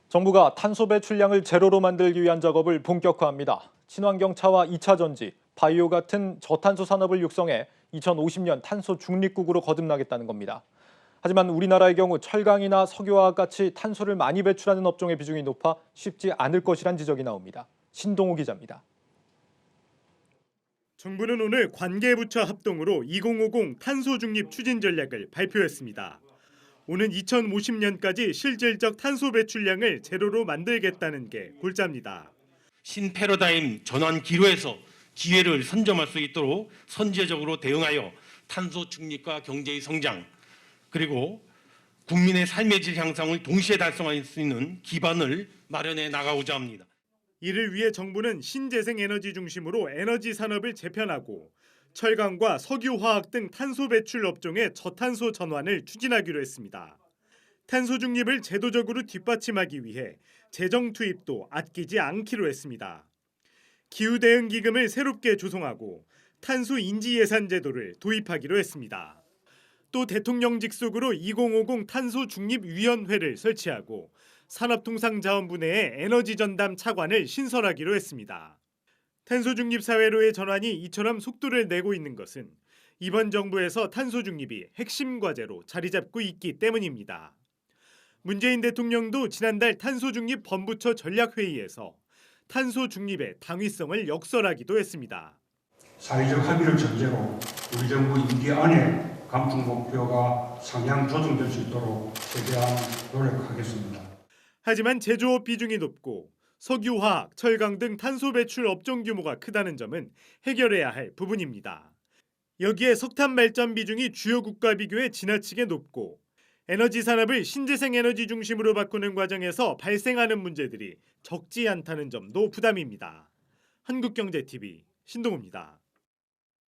정부가 탄소 배출량을 제로로 만들기 위한 작업을 본격화합니다. 친환경차와 2차 전지, 바이오 같은 저탄소 산업을 육성해 2050년 탄소 중립국으로 거듭나겠다는 겁니다. 하지만 우리나라의 경우 철강이나 석유화학 같이 탄소를 많이 배출하는 업종의 비중이 높아 쉽지 않을 것이란 지적이 나옵니다. 신동호 기자입니다. 정부는 오늘 관계부처 합동으로 2050 탄소 중립 추진 전략을 발표했습니다. 오는 2050년까지 실질적 탄소 배출량을 제로로 만들겠다는 게 골자입니다. 신패러다임 전환 기로에서 기회를 선점할 수 있도록 선제적으로 대응하여 탄소 중립과 경제의 성장, 그리고 국민의 삶의 질 향상을 동시에 달성할 수 있는 기반을 마련해 나가고자 합니다. 이를 위해 정부는 신재생 에너지 중심으로 에너지 산업을 재편하고 철강과 석유화학 등 탄소 배출 업종의 저탄소 전환을 추진하기로 했습니다. 탄소 중립을 제도적으로 뒷받침하기 위해 재정 투입도 아끼지 않기로 했습니다. 기후대응기금을 새롭게 조성하고 탄소 인지 예산 제도를 도입하기로 했습니다. 또 대통령 직속으로 2050 탄소 중립위원회를 설치하고 산업통상자원부 내에 에너지 전담 차관을 신설하기로 했습니다. 탄소 중립 사회로의 전환이 이처럼 속도를 내고 있는 것은 이번 정부에서 탄소 중립이 핵심 과제로 자리 잡고 있기 때문입니다. 문재인 대통령도 지난달 탄소 중립 범부처 전략회의에서 탄소 중립의 당위성을 역설하기도 했습니다. 사회적 합의를 전제로 우리 정부 임기 안에 감축 목표가 상향 조정될 수 있도록 최대한 노력하겠습니다. 하지만 제조업 비중이 높고 석유화학, 철강 등 탄소 배출 업종 규모가 크다는 점은 해결해야 할 부분입니다. 여기에 석탄 발전 비중이 주요 국가 비교에 지나치게 높고 에너지 산업을 신재생 에너지 중심으로 바꾸는 과정에서 발생하는 문제들이 적지 않다는 점도 부담입니다. 한국경제TV 신동호입니다.